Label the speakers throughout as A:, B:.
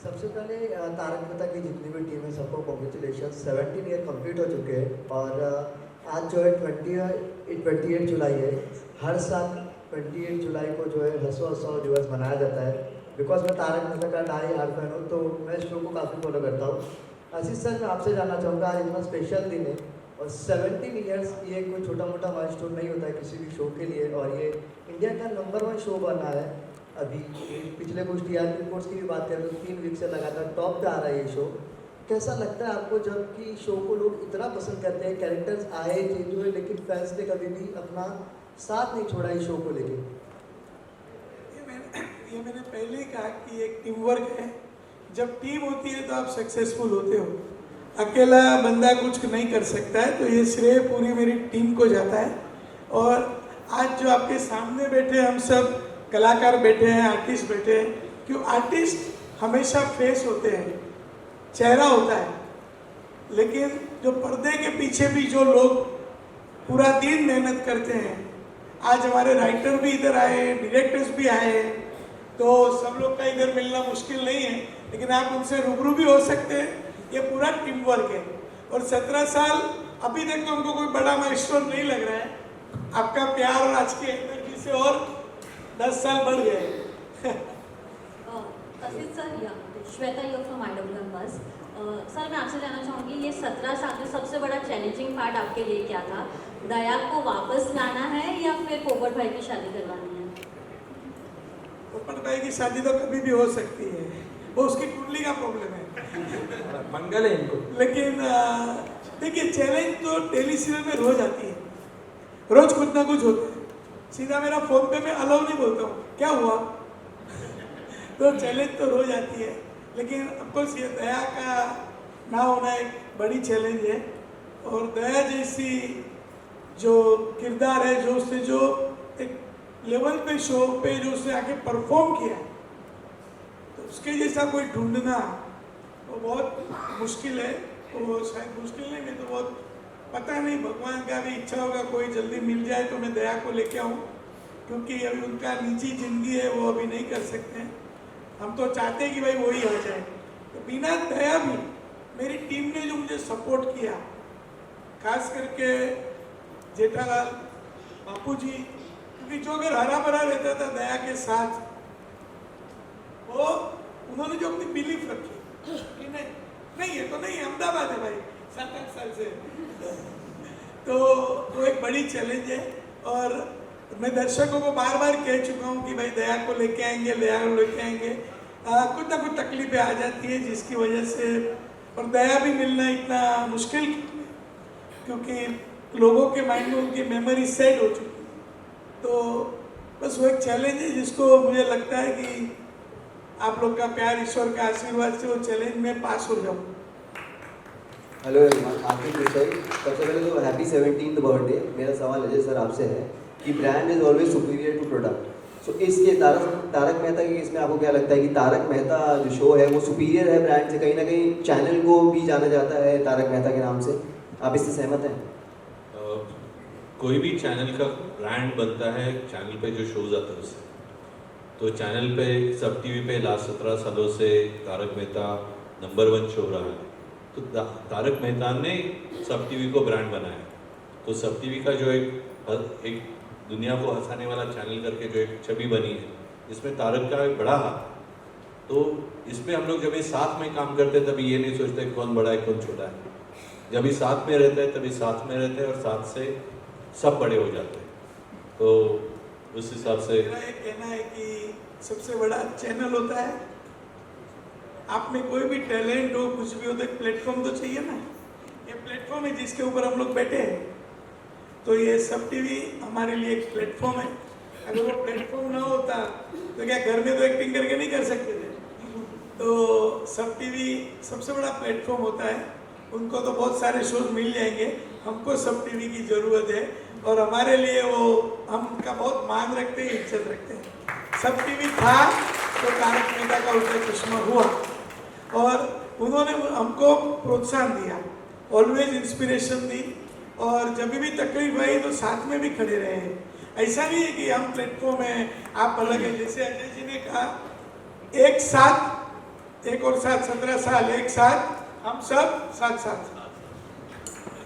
A: सबसे पहले तारक मेहता की जितनी भी टीम है सबको कॉन्ग्रेचुलेशन। 17 ईयर कंप्लीट हो चुके हैं और आज जो है 28 जुलाई है। हर साल 28 जुलाई को जो है हंसो दिवस मनाया जाता है। बिकॉज मैं तारक मेहता का डाई हार्ड फैन हूँ, तो मैं इस शो को काफ़ी फॉलो करता हूँ। आशीष सर, मैं आपसे जानना चाहूँगा, आज इतना स्पेशल दिन है और 17 ईयर्स ये कोई छोटा मोटा माइलस्टोन नहीं होता है किसी भी शो के लिए, और ये इंडिया का नंबर 1 शो बना है। अभी पिछले कुछ टीआरपी रिपोर्ट्स की भी बात करें तो 3 वीक से लगातार टॉप पे आ रहा है ये शो। कैसा लगता है आपको जबकि शो को लोग इतना पसंद करते हैं, कैरेक्टर्स आए चेंज हुए, लेकिन फैंस ने कभी भी अपना साथ नहीं छोड़ा इस शो को लेके?
B: ये मैंने पहले ही कहा कि एक टीम वर्क है। जब टीम होती है तो आप सक्सेसफुल होते हो, अकेला बंदा कुछ नहीं कर सकता है। तो ये श्रेय पूरी मेरी टीम को जाता है। और आज जो आपके सामने बैठे हम सब कलाकार बैठे हैं, आर्टिस्ट बैठे हैं, क्यों आर्टिस्ट हमेशा फेस होते हैं, चेहरा होता है, लेकिन जो पर्दे के पीछे भी जो लोग पूरा दिन मेहनत करते हैं, आज हमारे राइटर भी इधर आए, डायरेक्टर्स भी आए हैं, तो सब लोग का इधर मिलना मुश्किल नहीं है, लेकिन आप उनसे रूबरू भी हो सकते हैं। ये पूरा टीम वर्क है। और 17 साल अभी तक तो हमको कोई बड़ा माइलस्टोन नहीं लग रहा है। आपका प्यार और आज की एनर्जी से और 10 साल बढ़ गए।
C: असित सर, या श्वेता यूर फ्रॉम IWM बस। सर, मैं आपसे जानना चाहूँगी, ये 17 साल में सबसे बड़ा चैलेंजिंग पार्ट आपके लिए क्या था? दया को वापस लाना है या फिर पोपट भाई की शादी करवानी है?
B: पोपट भाई की शादी तो कभी भी हो सकती है, वो उसकी कुंडली का प्रॉब्लम है,
D: मंगल है इनको।
B: लेकिन देखिए, चैलेंज तो डेली सीरियल में रोज आती है, रोज कुछ ना कुछ होता है। सीधा मेरा फोन पे मैं अलाउ नहीं बोलता हूँ, क्या हुआ? तो चैलेंज तो रोज आती है, लेकिन ऑफकोर्स ये दया का ना होना एक बड़ी चैलेंज है। और दया जैसी जो किरदार है, जो उसने जो एक लेवल पे शो पे जो उसने आके परफॉर्म किया, तो उसके जैसा कोई ढूंढना वो बहुत मुश्किल है। वो शायद मुश्किल नहीं, मैं तो बहुत पता नहीं, भगवान का भी इच्छा होगा कोई जल्दी मिल जाए तो मैं दया को लेके आऊँ, क्योंकि अभी उनका निजी जिंदगी है, वो अभी नहीं कर सकते हैं। हम तो चाहते हैं कि भाई वही आ जाए। तो बिना दया भी मेरी टीम ने जो मुझे सपोर्ट किया, खास करके जेठालाल बापू जी, क्योंकि जो अगर हरा भरा रहता था दया के साथ, वो उन्होंने जो अपनी बिलीफ रखी कि नहीं ये तो नहीं, अहमदाबाद है भाई 7-8 साल से, तो वो एक बड़ी चैलेंज है। और मैं दर्शकों को बार बार कह चुका हूँ कि भाई दया को लेके आएंगे, दया को लेके आएंगे। कुछ ना कुछ तकलीफें आ जाती है जिसकी वजह से, और दया भी मिलना इतना मुश्किल, क्योंकि लोगों के माइंड में उनकी मेमोरी सेट हो चुकी है। तो बस वो एक चैलेंज है जिसको मुझे लगता है कि आप लोग का प्यार, ईश्वर का आशीर्वाद से वो चैलेंज में पास हो जाऊँ।
E: हेलो एवरीवन, आसित विषय। सबसे पहले तो हैप्पी 17th बर्थडे। मेरा सवाल अजय सर आपसे है कि brand is always superior to product. So इसके तारक मेहता के इसमें आपको क्या लगता है कि तारक मेहता जो शो है वो सुपीरियर है ब्रांड से? कहीं ना कहीं चैनल को भी जाना जाता है तारक मेहता के नाम से, आप इससे सहमत हैं?
F: कोई भी चैनल का ब्रांड बनता है चैनल पे जो शोज आता है उससे। तो चैनल पे सब टीवी पे लास्ट 17 सालों से तारक मेहता नंबर 1 शो रहा है। तो तारक मेहता ने सब टीवी को ब्रांड बनाया। तो सब टीवी का जो एक दुनिया को हंसाने वाला चैनल करके जो एक छवि बनी है, इसमें तारक का एक बड़ा हाथ। तो इसमें हम लोग जब ये साथ में काम करते हैं तभी ये नहीं सोचते कौन बड़ा है कौन छोटा है। जब ये साथ में रहते हैं तभी साथ में रहते हैं और साथ से सब बड़े हो जाते हैं। तो उस हिसाब से
B: मेरा ये कहना है कि सबसे बड़ा चैनल होता है। आप में कोई भी टैलेंट हो, कुछ भी हो, तो एक प्लेटफॉर्म तो चाहिए ना। ये प्लेटफॉर्म है जिसके ऊपर हम लोग बैठे हैं। तो ये सब टीवी हमारे लिए एक प्लेटफॉर्म है। अगर वो प्लेटफॉर्म ना होता तो क्या घर में तो एक्टिंग करके नहीं कर सकते थे। तो सब टीवी सबसे बड़ा प्लेटफॉर्म होता है। उनको तो बहुत सारे शोज मिल जाएंगे, हमको सब टीवी की ज़रूरत है और हमारे लिए वो हम उनका बहुत मान रखते हैं, इज्जत रखते हैं। सब टीवी था तो तारक मेहता का उल्टा चश्मा हुआ और उन्होंने हमको प्रोत्साहन दिया, ऑलवेज इंस्पिरेशन दी और जब भी तकलीफ आई तो साथ में भी खड़े रहे हैं। ऐसा नहीं है कि हम प्लेटफॉर्म हैं आप अलग हैं। जैसे अजय जी ने कहा, एक साथ एक और साथ 17 साल एक साथ हम सब साथ साथ।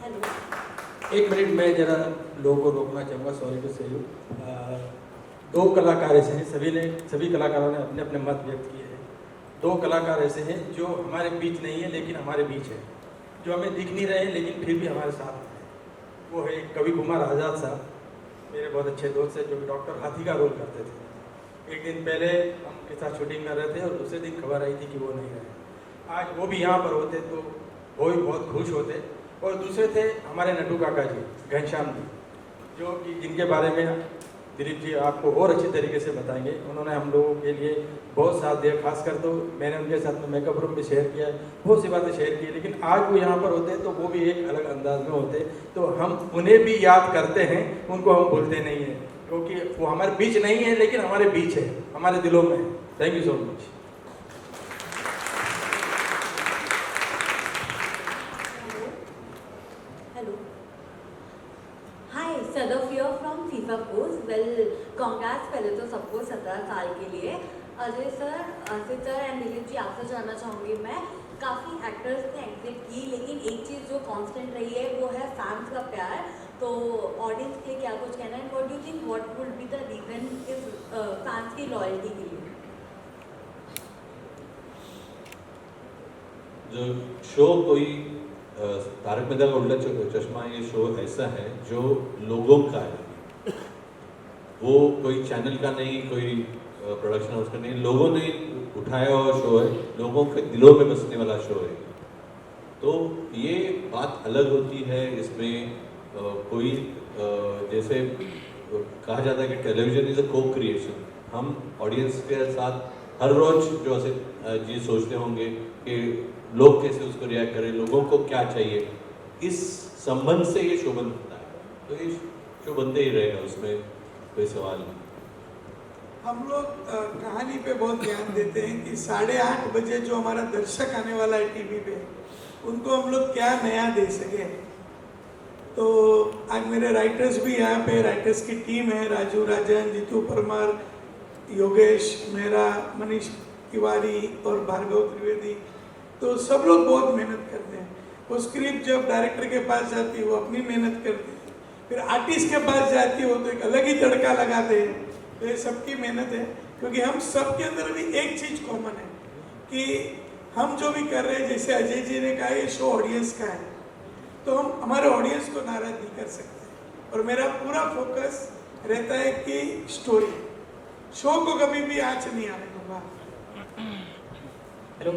C: हेलो।
D: एक मिनट मैं जरा लोगों को रोकना चाहूँगा, सॉरी टू से यू। दो कलाकार ऐसे हैं, सभी कलाकारों ने अपने अपने मत व्यक्त किए हैं। दो कलाकार ऐसे हैं जो हमारे बीच नहीं है लेकिन हमारे बीच है, जो हमें दिख नहीं रहे हैं लेकिन फिर भी हमारे साथ हैं। वो है कवि कुमार आज़ाद साहब, मेरे बहुत अच्छे दोस्त हैं, जो कि डॉक्टर हाथी का रोल करते थे। एक दिन पहले हम उनके साथ शूटिंग कर रहे थे और दूसरे दिन खबर आई थी कि वो नहीं रहे। आज वो भी यहाँ पर होते तो वो भी बहुत खुश होते। और दूसरे थे हमारे नटू काका जी, घनश्याम जी, जो कि जिनके बारे में दिलीप जी आपको और अच्छी तरीके से बताएंगे। उन्होंने हम लोगों के लिए बहुत साथ दिया, खासकर तो मैंने उनके साथ में मेकअप रूम भी शेयर किया, बहुत सी बातें शेयर की। लेकिन आज वो यहाँ पर होते तो वो भी एक अलग अंदाज में होते, तो हम उन्हें भी याद करते हैं, उनको हम भूलते नहीं हैं, क्योंकि वो हमारे बीच नहीं है लेकिन हमारे बीच है, हमारे दिलों में है। Thank you so much.
C: Sadafiya from FIFA course. Well congrats पहले तो सबको 17 साल के लिए। Ajay sir, Asit sir and Dilip ji, आपसे जानना चाहूँगी मैं, काफ़ी एक्टर्स ने एग्जिट की लेकिन एक चीज़ जो कांस्टेंट रही है वो है फैंस का प्यार। तो ऑडियंस के लिए क्या कुछ कहना है, what do you think what would be the reason if fans की लॉयल्टी के लिए?
F: जो शो कोई तारक मेहता का उल्टा चश्मा, ये शो ऐसा है जो लोगों का है, वो कोई चैनल का नहीं, कोई प्रोडक्शन हाउस का नहीं, लोगों ने उठाया हुआ शो है, लोगों के दिलों में बसने वाला शो है। तो ये बात अलग होती है। इसमें कोई जैसे कहा जाता है कि टेलीविजन इज अ को क्रिएशन। हम ऑडियंस के साथ हर रोज जो असित जी सोचते होंगे कि लोग कैसे उसको रिएक्ट करें, लोगों को क्या चाहिए, इस संबंध से ये शो बनता है। तो ये शो बनते ही रहेगा, उसमें कोई सवाल नहीं।
B: हम लोग कहानी पे बहुत ध्यान देते हैं कि 8:30 बजे जो हमारा दर्शक आने वाला है टीवी पे, उनको हम लोग क्या नया दे सके। तो आज मेरे राइटर्स भी यहाँ पे, राइटर्स की टीम है, राजू राजन, जीतू परमार, योगेश मेहरा, मनीष तिवारी और भार्गव त्रिवेदी। तो सब लोग बहुत मेहनत करते हैं। वो स्क्रिप्ट जब डायरेक्टर के पास जाती है वो अपनी मेहनत करते हैं, फिर आर्टिस्ट के पास जाती है वो तो एक अलग ही तड़का लगाते हैं। तो ये सबकी मेहनत है, क्योंकि हम सब के अंदर भी एक चीज़ कॉमन है कि हम जो भी कर रहे हैं, जैसे अजय जी ने कहा ये शो ऑडियंस का है, तो हम हमारे ऑडियंस को नाराज नहीं कर सकते। और मेरा पूरा फोकस रहता है कि स्टोरी, शो को कभी भी आँच नहीं आने दूंगा।
G: हेलो,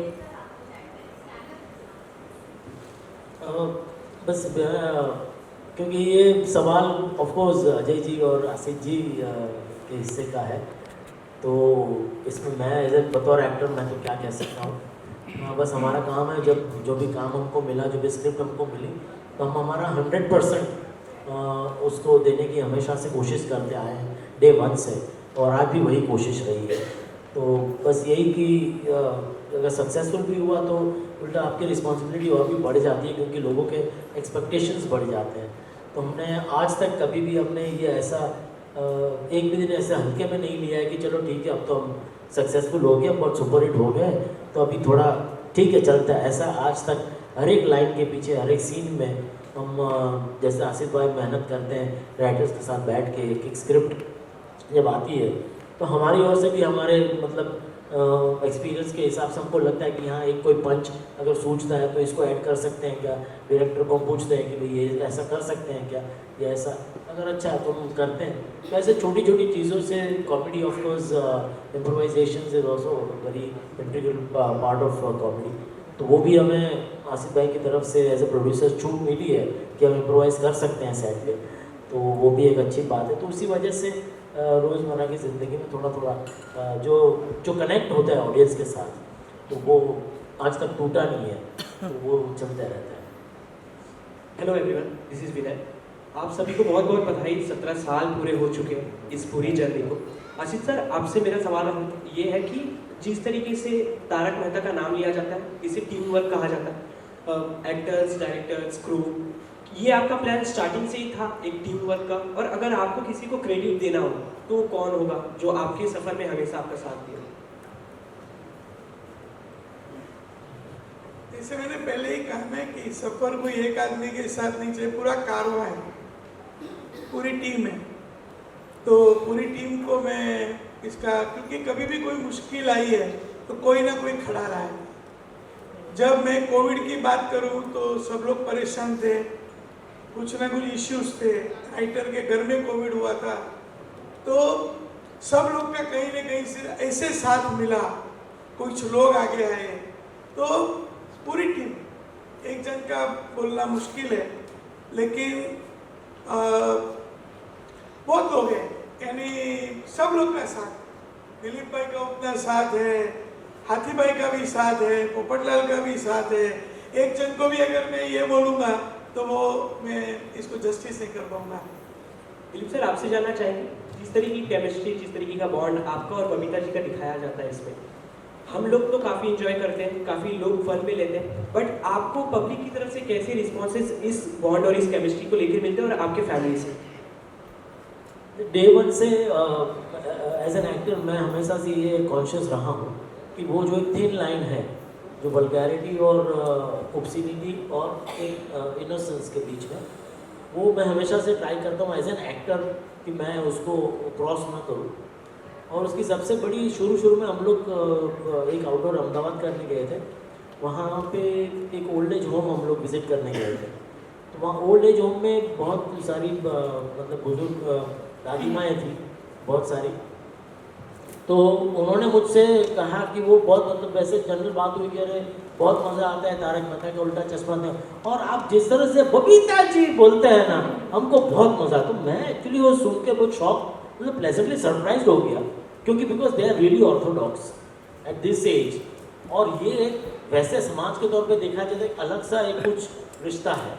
G: बस क्योंकि ये सवाल ऑफ कोर्स अजय जी और आसित जी के हिस्से का है, तो इसमें मैं एज ए बतौर एक्टर मैं तो क्या कह सकता हूँ। बस हमारा काम है, जब जो भी काम हमको मिला, जो भी स्क्रिप्ट हमको मिली, तो हम हमारा 100% उसको देने की हमेशा से कोशिश करते आए हैं, डे 1 से, और आज भी वही कोशिश रही है। तो बस यही कि अगर सक्सेसफुल भी हुआ तो उल्टा आपकी रिस्पॉन्सिबिलिटी और भी बढ़ जाती है, क्योंकि लोगों के एक्सपेक्टेशंस बढ़ जाते हैं। तो हमने आज तक कभी भी हमने ये ऐसा एक भी दिन ऐसे हल्के में नहीं लिया है कि चलो ठीक है अब तो हम सक्सेसफुल हो गए, बहुत सुपर हिट हो गए, तो अभी थोड़ा ठीक है चलता है। ऐसा आज तक हर एक लाइन के पीछे, हर एक सीन में हम जैसे आसिफ भाई मेहनत करते हैं राइटर्स के साथ बैठ के, एक स्क्रिप्ट जब आती है तो हमारी ओर से भी हमारे मतलब एक्सपीरियंस के हिसाब से हमको लगता है कि हाँ एक कोई पंच अगर सूझता है तो इसको ऐड कर सकते हैं क्या, डायरेक्टर को हम पूछते हैं कि भाई ये ऐसा कर सकते हैं क्या, या ऐसा अगर अच्छा है तो हम करते हैं। तो ऐसे छोटी छोटी चीज़ों से comedy, of course improvisation is also very integral part of comedy. तो वो भी हमें आसिफ भाई की तरफ से एज ए प्रोड्यूसर छूट मिली है कि हम इम्प्रोवाइज कर सकते हैं सेट पे, तो वो भी एक अच्छी बात है। तो उसी वजह से रोज़मर्रा की ज़िंदगी में थोड़ा थोड़ा जो कनेक्ट होता है ऑडियंस के साथ, तो वो आज तक टूटा नहीं है, तो वो चलता रहता है।
H: हेलो एवरीवन, दिस इज़ विनय। आप सभी को बहुत बहुत बधाई, 17 साल पूरे हो चुके हैं इस पूरी जर्नी को। आसित सर, आपसे मेरा सवाल ये है कि जिस तरीके से तारक मेहता का नाम लिया जाता है, इसे टीम वर्क कहा जाता है, एक्टर्स, डायरेक्टर्स, क्रू, ये आपका प्लान स्टार्टिंग से ही था एक टीम वर्क का? और अगर आपको किसी को क्रेडिट देना हो तो कौन होगा जो आपके सफ़र में हमेशा आपका साथ दिया?
B: जैसे मैंने पहले ही कहा ना कि सफर कोई एक आदमी के साथ नहीं चले, पूरा कारवां है, पूरी टीम है। तो पूरी टीम को मैं इसका, क्योंकि कभी भी कोई मुश्किल आई है तो कोई ना कोई खड़ा रहा है। जब मैं कोविड की बात करूं तो सब लोग परेशान थे, कुछ ना कुछ इश्यूज थे, राइटर के घर में कोविड हुआ था, तो सब लोग का कहीं ना कहीं से ऐसे साथ मिला, कुछ लोग आगे आए, तो पूरी टीम, एक जन का बोलना मुश्किल है, लेकिन बहुत लोग हैं, यानी सब लोग का साथ, दिलीप भाई का उतना साथ है, हाथी भाई का भी साथ है, पोपटलाल का भी साथ है। एक जन को भी अगर मैं ये बोलूँगा तो वो मैं इसको जस्टिस नहीं कर पाऊँगा।
H: दिलीप सर, आपसे जानना चाहेंगे, जिस तरीके की केमिस्ट्री, जिस तरीके का बॉन्ड आपका और बबीता जी का दिखाया जाता है इसमें, हम लोग तो काफ़ी इंजॉय करते हैं, काफ़ी लोग फन में लेते हैं, बट आपको पब्लिक की तरफ से कैसे रिस्पॉन्सेस इस बॉन्ड और इस केमिस्ट्री को लेकर मिलते हैं और आपके फैमिली से?
G: डे वन से एज एन एक्टर मैं हमेशा से ये कॉन्शियस रहा हूँ कि वो जो एक थिन लाइन है, जो वल्गैरिटी और ऑब्सिनिटी और एक इनोसेंस के बीच में, वो मैं हमेशा से ट्राई करता हूँ एज एन एक्टर कि मैं उसको क्रॉस ना करूँ। और उसकी सबसे बड़ी, शुरू में हम लोग एक आउटडोर अहमदाबाद करने गए थे, वहाँ पे एक ओल्ड एज होम हम लोग विज़िट करने गए थे। तो वहाँ ओल्ड एज होम में बहुत सारी मतलब बुजुर्ग दादी माएँ थी, बहुत सारी। तो उन्होंने मुझसे कहा कि वो बहुत, मतलब वैसे जनरल बात हुई कि अरे बहुत मज़ा आता है तारक मेहता का उल्टा चश्मा था, और आप जिस तरह से बबीता जी बोलते हैं ना, हमको बहुत मज़ा। तो मैं एक्चुअली वो सुन के बहुत शॉक, मतलब प्लेजेंटली सरप्राइज हो गया, क्योंकि because they are really orthodox at this age. और ये वैसे समाज के तौर पे देखा जाए तो एक अलग सा एक कुछ रिश्ता है,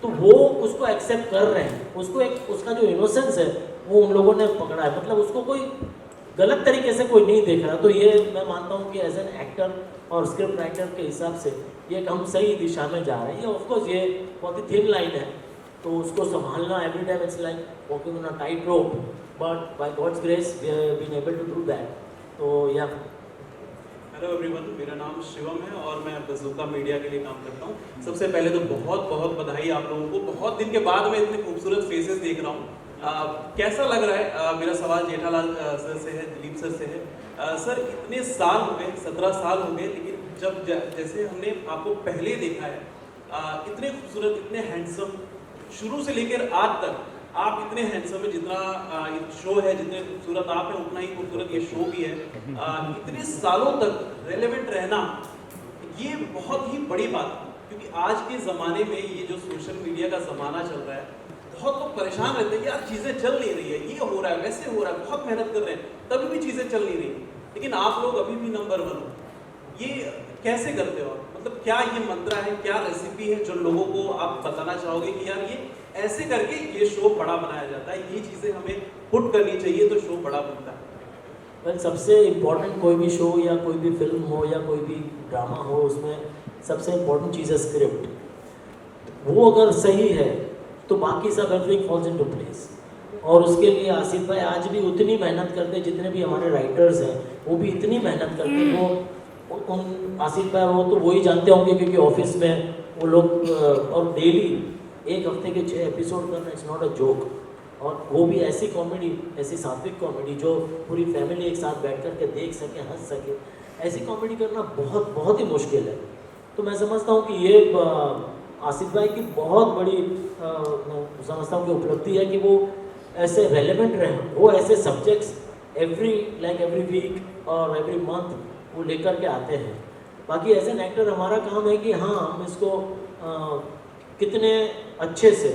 G: तो वो उसको एक्सेप्ट कर रहे हैं, उसको एक उसका जो इनोसेंस है वो उन लोगों ने पकड़ा है, मतलब उसको कोई गलत तरीके से कोई नहीं देख रहा। तो ये मैं मानता हूँ कि एज एन एक्टर और स्क्रिप्ट राइटर के हिसाब से ये हम सही दिशा में जा रहे हैं। ये ऑफकोर्स ये बहुत ही थिन लाइन है, तो उसको संभालना every time it's like walking on a tight rope, but by God's grace we have been able to do that. तो या
I: हेलो एवरीवन, मेरा नाम शिवम है और मैं बज़ूका मीडिया के लिए काम करता हूँ। सबसे पहले तो बहुत बहुत बधाई आप लोगों को, बहुत दिन के बाद मैं इतने खूबसूरत फेसेस देख रहा हूँ। कैसा लग रहा है? मेरा सवाल जेठालाल सर से है, दिलीप सर से है। सर, इतने साल हो गए, 17 साल हो गए, लेकिन जब जैसे हमने आपको पहले देखा है, इतने खूबसूरत, इतने हैंडसम, शुरू से लेकर आज तक आप इतने हैंडसम है, जितना शो है, जितने खूबसूरत आप हैं उतना ही खूबसूरत ये शो भी है। इतने सालों तक रेलेवेंट रहना, ये बहुत ही बड़ी बात है, क्योंकि आज के ज़माने में ये जो सोशल मीडिया का ज़माना चल रहा है, बहुत लोग परेशान रहते हैं, यार चीज़ें चल नहीं रही है, ये हो रहा है, वैसे हो रहा है, बहुत मेहनत कर रहे हैं, तभी भी चीज़ें चल नहीं रही, लेकिन आप लोग अभी भी नंबर 1 हो। ये कैसे करते हो? मतलब क्या ये मंत्र है, क्या रेसिपी है जो लोगों को आप बताना चाहोगे कि यार ये ऐसे करके ये शो बड़ा बनाया जाता है, ये चीज़ें हमें पुट करनी चाहिए तो शो बड़ा बनता है?
G: वेल, सबसे इम्पोर्टेंट कोई भी शो या कोई भी फिल्म हो या कोई भी ड्रामा हो, उसमें सबसे इम्पोर्टेंट चीज़ है स्क्रिप्ट। वो अगर सही है तो बाकी सब एवरीथिंग फॉल्स इनटू प्लेस। और उसके लिए आसित भाई आज भी उतनी मेहनत करते हैं, जितने भी हमारे राइटर्स हैं वो भी इतनी मेहनत करते हैं। वो उन आसित भाई वो तो वही जानते होंगे, क्योंकि ऑफिस में वो लोग और डेली एक हफ्ते के 6 एपिसोड करना, इट्स नॉट अ जोक। और वो भी ऐसी कॉमेडी, ऐसी सात्विक कॉमेडी जो पूरी फैमिली एक साथ बैठ कर के देख सके, हंस सके, ऐसी कॉमेडी करना बहुत बहुत ही मुश्किल है। तो मैं समझता हूँ कि ये आसिफ भाई की बहुत बड़ी समझता हूँ कि उपलब्धि है कि वो ऐसे रेलेवेंट रहे, वो ऐसे सब्जेक्ट्स एवरी वीक और एवरी मंथ वो लेकर के आते हैं। बाकी एज एन एक्टर हमारा काम है कि हाँ, हम इसको कितने अच्छे से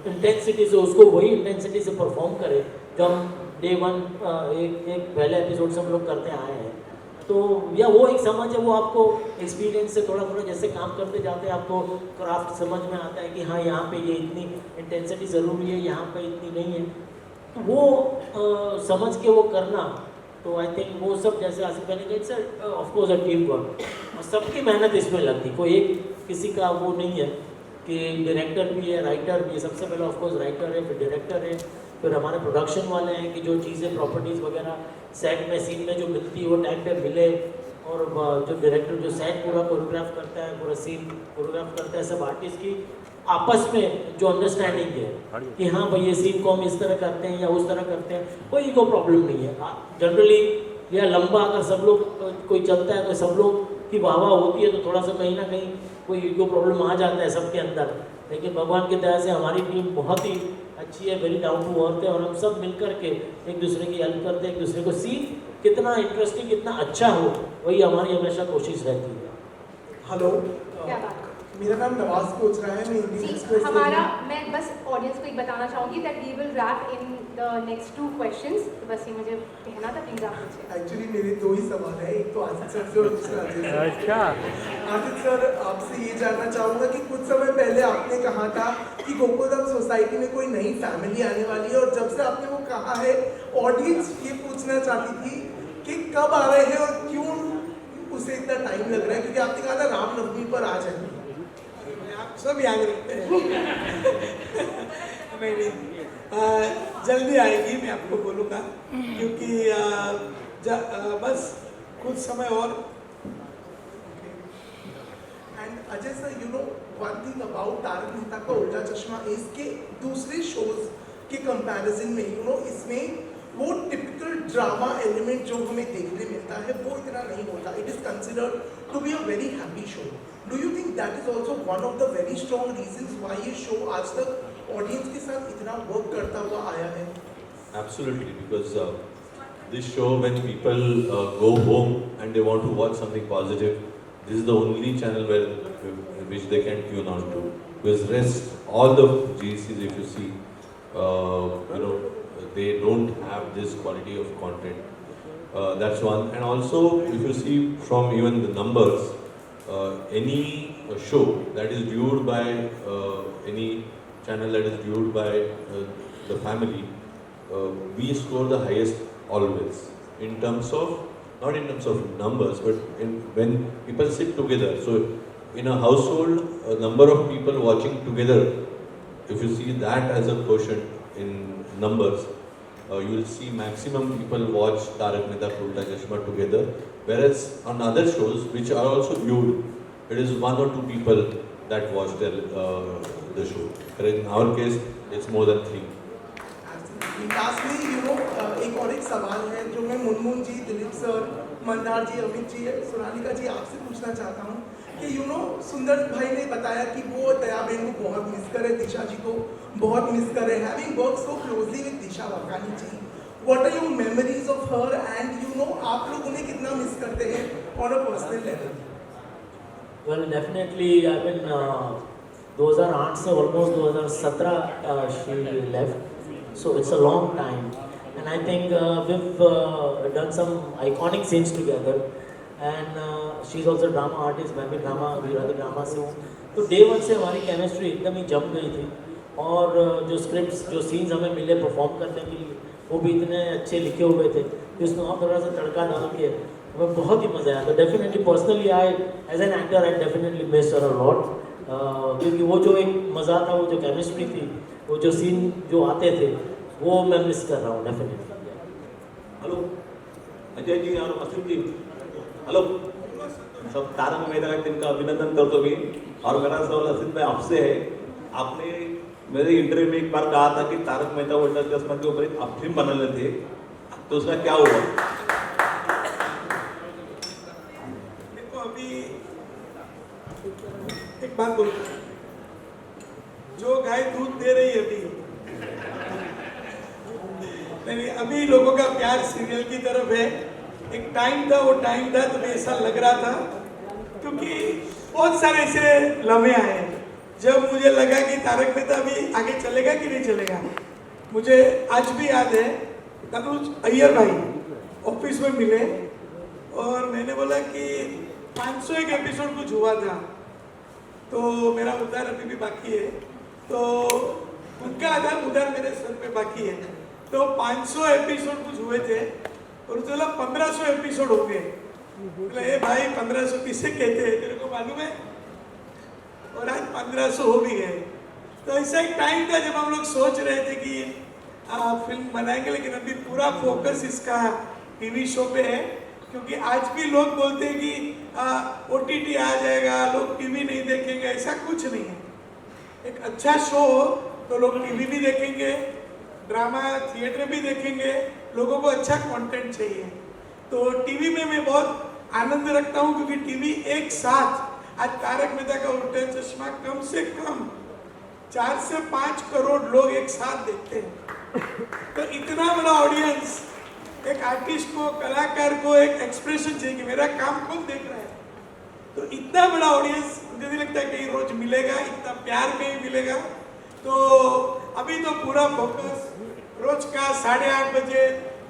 G: इंटेंसिटी से, उसको वही इंटेंसिटी से परफॉर्म करें जो हम डे 1 एक पहले एपिसोड से हम लोग करते आए हैं। तो या वो एक समझ है, वो आपको एक्सपीरियंस से थोड़ा थोड़ा जैसे काम करते जाते हैं आपको क्राफ्ट समझ में आता है कि हाँ, यहाँ पे ये इतनी इंटेंसिटी ज़रूरी है, यहाँ पे इतनी नहीं है, तो वो समझ के वो करना। तो आई थिंक वो सब जैसे आसिफ भाई ने कहा, ऑफकोर्स अ टीम वर्क, और सबकी मेहनत इसमें लगती, कोई एक किसी का वो नहीं है कि डायरेक्टर भी है, राइटर भी है। सबसे पहले ऑफकोर्स राइटर है, फिर डायरेक्टर है, फिर हमारे प्रोडक्शन वाले हैं कि जो चीज़ें प्रॉपर्टीज़ वगैरह सेट में, सीन में जो मिलती है वो टाइम पे मिले, और जो डायरेक्टर जो सेट पूरा कोरियोग्राफ करता है, पूरा सीन कोरियोग्राफ करता है, सब आर्टिस्ट की आपस में जो अंडरस्टैंडिंग है कि हाँ भाई ये सीन को हम इस तरह करते हैं या उस तरह करते हैं, कोई ईगो प्रॉब्लम नहीं है जनरली। या लंबा अगर सब लोग कोई चलता है तो सब लोग की वाह वाह होती है तो थोड़ा सा कहीं ना कहीं कोई ईगो प्रॉब्लम आ जाता है सबके अंदर। लेकिन भगवान की दया से हमारी टीम बहुत ही अच्छी है, वेरी डाउन टू अर्थ है, और हम सब मिलकर के एक दूसरे की हेल्प करते हैं, एक दूसरे को सीन कितना इंटरेस्टिंग कितना अच्छा हो वही हमारी हमेशा कोशिश रहती है।
B: हेलो,
J: क्या बात है?
B: मेरा नाम नवाज कोच रहा है, मैं इंडियन
J: जी,
B: एक्सप्रेस
J: हमारा मैं बस ऑडियंस को एक बताना चाहूँगी that we will wrap in the next 2 questions. तो बस ये मुझे कहना था, प्लीज आप पूछिए।
B: एक्चुअली मेरे 2 ही सवाल है, एक तो आसित सर से और दूसरा अजय सर।
K: अच्छा,
B: आसित सर, आपसे ये जानना चाहूँगा कि कुछ समय पहले आपने कहा था कि गोकुलधाम सोसाइटी में कोई नई फैमिली आने वाली है, और जब से आपने वो कहा है ऑडियंस ये पूछना चाहती थी कि कब आ रहे हैं और क्यों उसे इतना टाइम लग रहा है, क्योंकि आपने कहा था रामनवमी पर आ जाएंगे। आप सब याद रखते हैं। नहीं, जल्दी आएगी, मैं आपको बोलूँगा, क्योंकि बस कुछ समय और। And Ajay sir, you know one thing about Tarak Mehta ka Ulta चश्मा इज के दूसरे शोज के कंपैरिजन में यू नो इसमें वो टिपिकल ड्रामा एलिमेंट जो हमें देखने मिलता है वो इतना नहीं होता। It is considered to be a very happy show. Do you think that is also one of the very strong reasons why ये शो आज तक ऑडियंस के साथ इतना वर्क करता हुआ आया है?
F: Absolutely, because this show, when people go home and they want to watch something positive, this is the only channel which they can tune on to. Because rest, all the GCs, if you see, you know, they don't have this quality of content. That's one. And also, if you see from even the numbers, any show that is viewed by any channel that is viewed by the family, we score the highest always in terms of, not in terms of numbers, but when people sit together. So in a household, a number of people watching together, if you see that as a quotient in numbers, you will see maximum people watch Taarak Mehta Ooltah Chashmah together. Whereas on other shows which are also viewed, it is 1 or 2 people that watch the show. But in our case, it's more than 3.
B: Lastly you know एक और एक सवाल है जो मैं मुनमुन जी, Dilip sir, Mandar जी, अमित जी, सोनालिका जी आपसे पूछना चाहता हूँ कि यू नो सुंदर भाई ने बताया कि वो दया बहन को बहुत मिस करे, दिशा जी को बहुत मिस करे, having work so closely with Disha Vakani ji. What are your memories of her and you know आप लोग उन्हें कितना मिस करते हैं on a personal level?
G: Well definitely I mean 2008 से almost 2017 she left, so it's a long time, and I think we've done some iconic scenes together, and she's also drama artist, मैं भी drama Gujarati drama से हूँ, तो day 1 से हमारी chemistry एकदम ही जम गई थी, और जो स्क्रिप्ट्स जो सीन्स हमें मिले परफॉर्म करने के लिए वो भी इतने अच्छे लिखे हुए थे कि उसमें और थोड़ा सा तड़का डाल के हमें बहुत ही मज़ा आया। तो definitely personally I as an actor I definitely miss her a lot, क्योंकि वो जो एक मज़ा था, वो जो केमिस्ट्री थी, वो जो सीन जो आते थे वो मैं मिस कर रहा हूँ डेफिनेटली।
L: हेलो अजय जी और असित जी, हेलो सब तारक मेहता की टीम का अभिनंदन करता हूँ। और मेरा सवाल असित भाई आपसे है, आपने मेरे इंटरव्यू में एक बार कहा था कि तारक मेहता उल्टा चश्मा के ऊपर आप फिल्म बनाने थे, तो उसका क्या हुआ?
B: देखो अभी एक बात बोलूं, जो गाय दूध दे रही है अभी नहीं, अभी लोगों का प्यार सीरियल की तरफ है। एक टाइम था, वो टाइम था तो ऐसा लग रहा था, क्योंकि बहुत सारे ऐसे लम्हे आए जब मुझे लगा कि तारक मेहता अभी आगे चलेगा कि नहीं चलेगा। मुझे आज भी याद है तनुज अय्यर भाई ऑफिस में मिले और मैंने बोला कि 501 एपिसोड कुछ हुआ था, तो मेरा उधार अभी भी बाकी है, तो उनका आधार उधार मेरे सर पे बाकी है, तो 500 एपिसोड कुछ हुए थे और उसे बोला 1500 एपिसोड हो गए। बोला ए भाई 1500 किसे कहते हैं, तेरे को मालूम है? और आज 1500 हो भी गए। तो ऐसा एक टाइम था जब हम लोग सोच रहे थे कि फिल्म बनाएंगे, लेकिन अभी पूरा फोकस इसका टीवी शो पे है क्योंकि आज भी लोग बोलते हैं कि OTT आ जाएगा, लोग टीवी नहीं देखेंगे, ऐसा कुछ नहीं है। एक अच्छा शो हो तो लोग टीवी भी देखेंगे, ड्रामा थिएटर भी देखेंगे, लोगों को अच्छा कंटेंट चाहिए। तो टीवी में मैं बहुत आनंद रखता हूँ, क्योंकि टीवी एक साथ आज तारक मेहता का उल्टा चश्मा कम से कम 4 से 5 करोड़ लोग एक साथ देखते हैं। तो इतना बड़ा ऑडियंस, एक आर्टिस्ट को, कलाकार को एक एक्सप्रेशन चाहिए कि मेरा काम कौन देख रहा है। तो इतना बड़ा ऑडियंस मुझे नहीं लगता कहीं रोज मिलेगा, इतना प्यार कहीं मिलेगा। तो अभी तो पूरा फोकस रोज का 8:30 बजे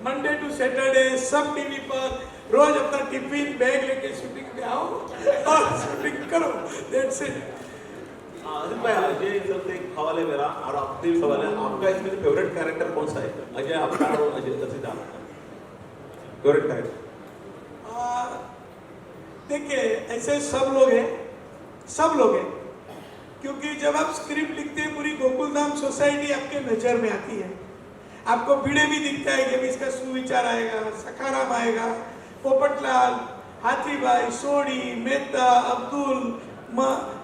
B: मंडे टू सैटरडे सब टीवी पर रोज अपना टिफिन बैग लेके शूटिंग पे आओ और शूटिंग करो, दैट्स इट।
L: अजित भाई, अजय सर से एक सवाल है मेरा और आपसे सवाल है, आपका इसमें फेवरेट कैरेक्टर कौन सा है? अजय आपका और अजय असित आपका फेवरेट कैरेक्टर?
B: देखिए, ऐसे सब लोग हैं, क्योंकि जब आप स्क्रिप्ट लिखते हैं पूरी गोकुलधाम सोसाइटी आपके नजर में आती है। आपको भिड़े भी दिखता है कि इसका सुविचार आएगा, सखाराम आएगा, पोपटलाल, हाथी भाई, सोनी, मेहता, अब्दुल,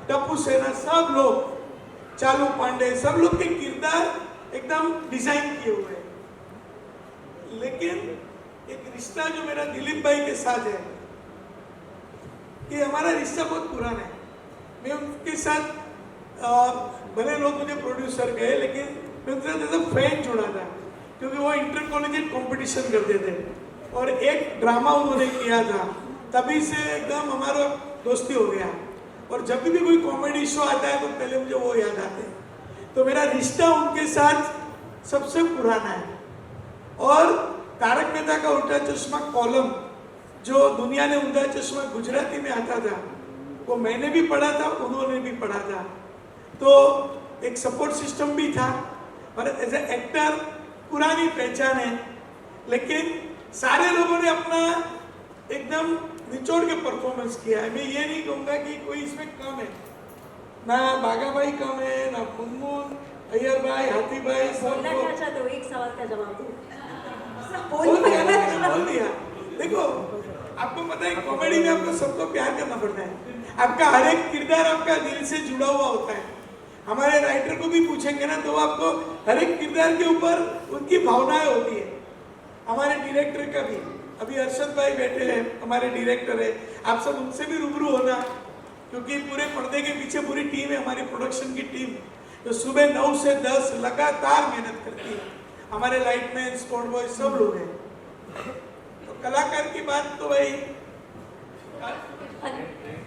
B: टप्पू सेना, सब लोग, चालू पांडे, सब लोग के किरदार एकदम डिजाइन किए हुए हैं। लेकिन एक रिश्ता जो मेरा दिलीप भाई के साथ है, कि हमारा रिश्ता बहुत पुराना है। मैं उनके साथ भले लोग मुझे प्रोड्यूसर कहे, लेकिन मैं उनके साथ एज फैन जुड़ा था, क्योंकि वो इंटर कॉलेज कॉम्पिटिशन करते थे और एक ड्रामा उन्होंने किया था, तभी से एकदम हमारा दोस्ती हो गया। और जब भी कोई कॉमेडी शो आता है तो पहले मुझे वो याद आते हैं। तो मेरा रिश्ता उनके साथ सबसे पुराना है। और तारक मेहता का उल्टा चश्मा कॉलम जो दुनिया ने उल्टा चश्मा गुजराती में आता था, वो मैंने भी पढ़ा था, उन्होंने भी पढ़ा था। तो एक सपोर्ट सिस्टम भी था और एज ए एक्टर पुरानी पहचान है। लेकिन सारे लोगों ने अपना एकदम निचोड़ के परफॉर्मेंस किया है। मैं ये नहीं कहूँगा कि कोई इसमें कम है, ना बागा भाई कम है, ना मुनमुन, अय्यर भाई, हाथी भाई,
C: बोलना क्या चाहते हो? एक सवाल का जवाब दो।
B: बोल दिया। देखो, आपको पता है कॉमेडी में आपको सबको प्यार करना पड़ता है। आपका हर एक किरदार आपका दिल से जुड़ा हुआ होता है। हमारे राइटर को भी पूछेंगे ना तो आपको हर एक किरदार के ऊपर उनकी भावनाएं होती है। हमारे डायरेक्टर का भी, अभी अर्शद भाई बैठे हैं, हमारे डायरेक्टर है, आप सब उनसे भी रूबरू होना, क्योंकि पूरे पर्दे के पीछे पूरी टीम है, हमारी प्रोडक्शन की टीम, तो सुबह 9 से 10 लगातार मेहनत करती है। हमारे लाइटमैन, स्पॉट बॉय सब लोग हैं। तो कलाकार की बात तो भाई।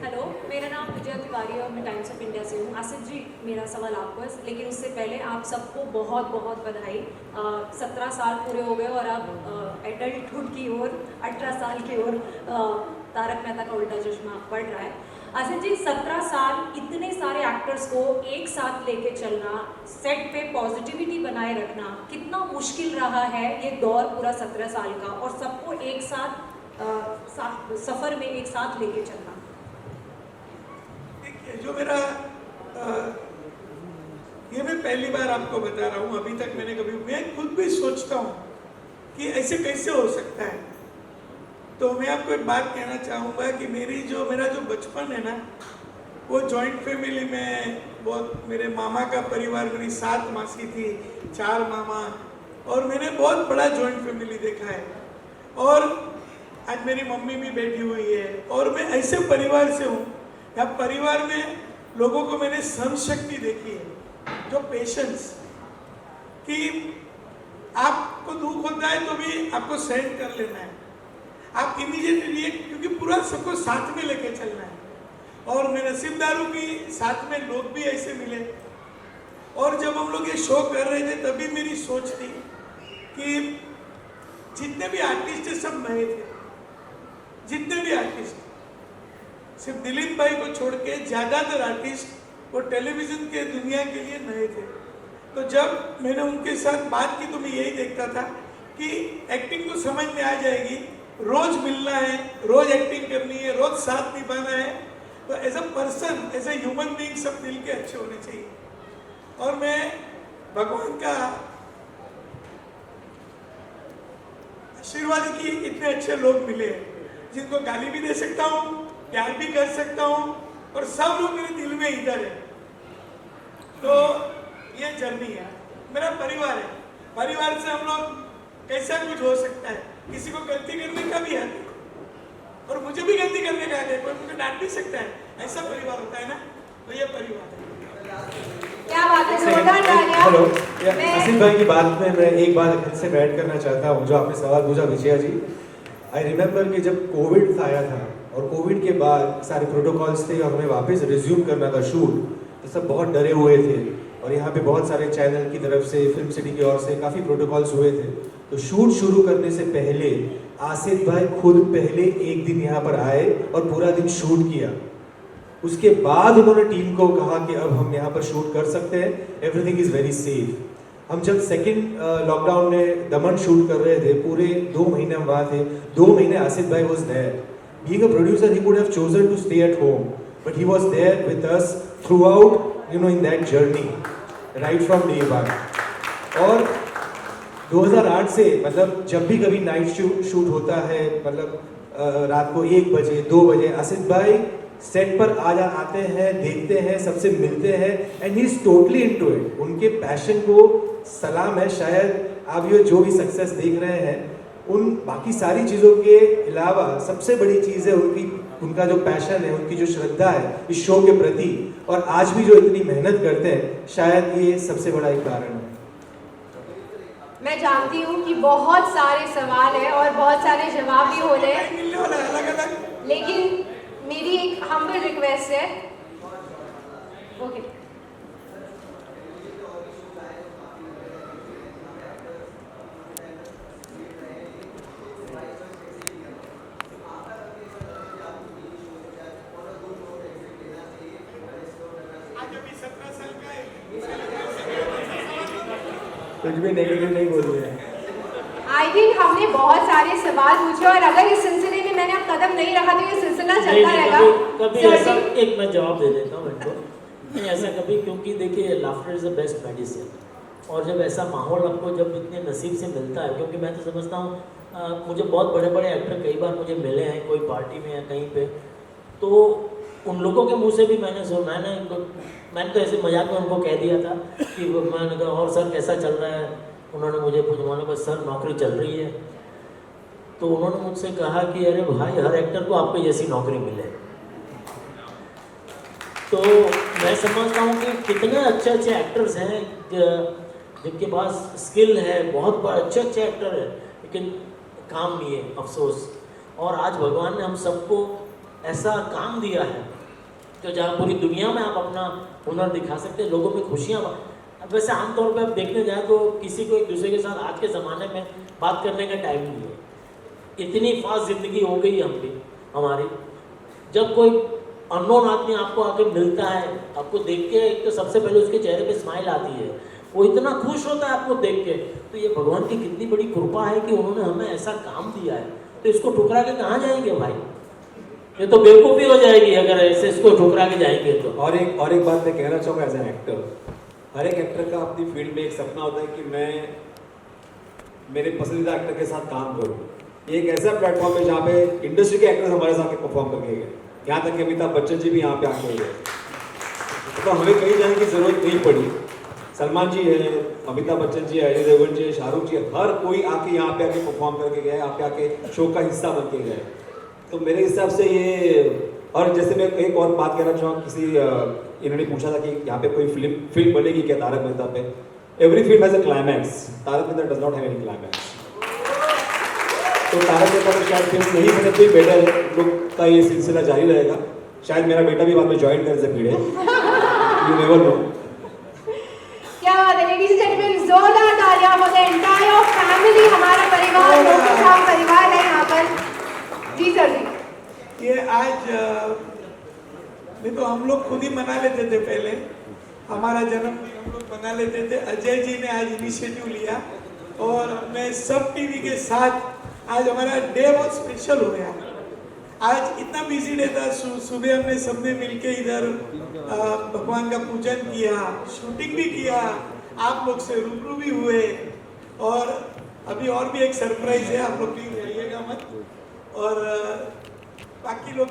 C: हेलो, मेरा नाम विजय तिवारी है और मैं टाइम्स ऑफ इंडिया से हूँ। आसित जी, मेरा सवाल आपको है, लेकिन उससे पहले आप सबको बहुत बहुत बधाई। 17 साल पूरे हो गए और अब एडल्टहुड की ओर, 18 साल की ओर तारक मेहता का उल्टा चश्मा बढ़ रहा है। आसित जी, 17 साल इतने सारे एक्टर्स को एक साथ लेके चलना, सेट पे पॉजिटिविटी बनाए रखना, कितना मुश्किल रहा है ये दौर पूरा 17 साल का, और सबको एक साथ सफ़र में एक साथ लेके चलना?
B: देखिए, जो मेरा ये मैं पहली बार आपको बता रहा हूँ, अभी तक मैं खुद भी सोचता हूँ कि ऐसे कैसे हो सकता है। तो मैं आपको एक बात कहना चाहूँगा कि मेरा जो बचपन है ना, वो जॉइंट फैमिली में, बहुत मेरे मामा का परिवार, मेरी 7 मासी थी, 4 मामा, और मैंने बहुत बड़ा जॉइंट फैमिली देखा है। और आज मेरी मम्मी भी बैठी हुई है, और मैं ऐसे परिवार से हूँ, या परिवार में लोगों को मैंने सहन शक्ति देखी है, जो पेशेंस, कि आपको दुख होता है तो भी आपको सहन कर लेना है, आप इमीडिएट रिएक्ट, क्योंकि पूरा सबको साथ में लेके चलना है। और मैं नसीबदार हूँ कि साथ में लोग भी ऐसे मिले। और जब हम लोग ये शो कर रहे थे तभी मेरी सोच थी कि जितने भी आर्टिस्ट है सब नए थे, जितने भी आर्टिस्ट, सिर्फ दिलीप भाई को छोड़ के ज़्यादातर आर्टिस्ट वो टेलीविज़न के दुनिया के लिए नए थे। तो जब मैंने उनके साथ बात की तो मैं यही देखता था कि एक्टिंग तो समझ में आ जाएगी, रोज मिलना है, रोज एक्टिंग करनी है, रोज साथ निभाना है। तो as a person, as a human being सब दिल के अच्छे होने चाहिए। और मैं भगवान का आशीर्वाद की इतने अच्छे लोग मिले। जिनको गाली भी दे सकता हूँ, प्यार भी कर सकता हूँ, और सब लोग मेरे दिल में इधर है। तो ये जर्नी है, मेरा परिवार है। परिवार से हम लोग कैसा कुछ हो सकता है, किसी को गलती करने का भी है और मुझे भी गलती करने का है, कोई मुझे डांट भी सकता है, ऐसा परिवार होता है ना, तो ये परिवार है।
J: क्या बात है, जोरदार तालियां।
K: हेलो,
J: मैं-
K: असित भाई की बात में मैं एक बात फिर से ऐड करना चाहता हूँ जो आपने सवाल पूछा विजया जी। आई रिमेम्बर कि जब कोविड आया था और कोविड के बाद सारे प्रोटोकॉल्स थे और हमें वापस रिज्यूम करना था शूट, तो सब बहुत डरे हुए थे और यहाँ पे बहुत सारे चैनल की तरफ से, फिल्म सिटी की ओर से काफ़ी प्रोटोकॉल्स हुए थे। तो शूट शुरू करने से पहले आसित भाई खुद पहले एक दिन यहाँ पर आए और पूरा दिन शूट किया। उसके बाद उन्होंने टीम को कहा कि अब हम यहाँ पर शूट कर सकते हैं, एवरीथिंग इज़ वेरी सेफ। हम जब सेकेंड लॉकडाउन में दमन शूट कर रहे थे, पूरे 2 महीने हम वहाँ थे, 2 महीने आसित भाई was there. Being a producer, he could have chosen to stay at home, but he was there with us throughout, in that journey, right from day one. और 2008 से मतलब जब भी कभी नाइट शूट होता है, मतलब रात को 1 बजे 2 बजे आसित भाई सेट पर आते हैं, देखते हैं, सबसे मिलते हैं, and he is totally into it. उनके पैशन को सलाम है। शायद आप ये जो भी सक्सेस देख रहे हैं, उन बाकी सारी चीज़ों के अलावा सबसे बड़ी चीज़ है उनका जो पैशन है, उनकी जो श्रद्धा है इस शो के प्रति, और आज भी जो इतनी मेहनत करते हैं, शायद ये सबसे बड़ा एक कारण है।
J: मैं जानती हूँ कि बहुत सारे सवाल हैं और बहुत सारे जवाब भी हो रहे हैं,
B: मिलने वाला है अलग-अलग।
J: लेकिन मेरी एक हम्बल रिक्वेस्ट है। ओके,
B: आज अभी 17 साल का है।
K: कुछ भी नेगेटिव नहीं बोल रहे हैं।
J: आई थिंक हमने बहुत सारे सवाल पूछे और अगर इस सिलसिले में मैंने अब कदम नहीं रखा तो ये सिलसिला चलता रहेगा।
G: कभी
J: Sir
G: ऐसा,
J: जी,
G: एक मैं जवाब दे देता हूँ इनको। नहीं ऐसा कभी, क्योंकि देखिए laughter is the best medicine, और जब ऐसा माहौल आपको जब इतने नसीब से मिलता है, क्योंकि मैं तो समझता हूँ मुझे बहुत बड़े बड़े एक्टर कई बार मुझे मिले हैं कोई पार्टी में या कहीं पे, तो उन लोगों के मुंह से भी मैंने तो ऐसे मजाक में उनको कह दिया था कि मैंने कहा और सर कैसा चल रहा है, उन्होंने मुझे पूछा, मैंने कहा सर नौकरी चल रही है। तो उन्होंने मुझसे कहा कि अरे भाई हर एक्टर को आपको जैसी नौकरी मिले। तो मैं समझता हूँ कि कितने अच्छे अच्छे एक्टर्स हैं जिनके पास स्किल है, बहुत अच्छे अच्छे एक्टर हैं, लेकिन काम नहीं है, अफसोस। और आज भगवान ने हम सबको ऐसा काम दिया है तो जहाँ पूरी दुनिया में आप अपना हुनर दिखा सकते हैं, लोगों में खुशियाँ। अब वैसे आमतौर पे आप देखने जाए तो किसी को एक दूसरे के साथ आज के ज़माने में बात करने का टाइम नहीं है, इतनी फास्ट ज़िंदगी हो गई हमारी। जब कोई अननोन आदमी आपको आके मिलता है, आपको देख के एक तो सबसे पहले उसके चेहरे पे स्माइल आती है, वो इतना खुश होता है आपको देख के, तो ये भगवान की कितनी बड़ी कृपा है कि उन्होंने हमें ऐसा काम दिया है। तो इसको ठुकरा के कहाँ जाएंगे भाई, ये तो बेवकूफ़ी हो जाएगी अगर ऐसे इसको ठुकरा के जाएंगे तो।
K: और एक बात मैं कहना चाहूँगा एज एन एक्टर, हर एक एक्टर का अपनी फील्ड में एक सपना होता है कि मैं मेरे पसंदीदा एक्टर के साथ काम करूँ। ये एक ऐसा प्लेटफॉर्म है जहाँ पे इंडस्ट्री के एक्टर्स हमारे साथ परफॉर्म करके गए, यहाँ तक कि अमिताभ बच्चन जी भी यहाँ पे आके गए, तो हमें कहीं जाने की ज़रूरत नहीं पड़ी। सलमान जी है, अमिताभ बच्चन जी है, अजय देवगन जी है, शाहरुख जी है, हर कोई आके यहाँ पे आके परफॉर्म करके गए, यहाँ पे आके शो का हिस्सा बन के गए। तो मेरे हिसाब से ये, और जैसे मैं एक और बात कहना चाहूँ, इन्होंने पूछा था कि यहाँ पे कोई फिल्म बनेगी क्या तारक मेहता पे। Every film has a climax, Tarak Mehta does not have any climax. तो तारक मेहता में शायद फिल्म नहीं बने तो बेटर है, लोग का ये सिलसिला जारी रहेगा। शायद मेरा बेटा भी बाद में ज्वाइन कर सकते हैं, यू नेवर नो।
J: क्या बात है लेडीज एंड जेंटलमैन, जोरदार तालियां फॉर द एंटायर फैमिली। हमारा परिवार, लोग परिवार है यहाँ पर। जी सर जी।
B: ये आज नहीं तो हम लोग खुद ही मना लेते थे, पहले हमारा जन्मदिन हम लोग मना लेते थे। अजय जी ने आज इनिशिएटिव लिया और मैं सब टीवी के साथ आज हमारा डे बहुत स्पेशल हो गया। आज इतना बिजी डे था, सुबह हमने सबने मिलके इधर भगवान का पूजन किया, शूटिंग भी किया, आप लोग से रूबरू भी हुए, और अभी और भी एक सरप्राइज है, आप लोग प्लीज जाइएगा मत। और बाकी लोग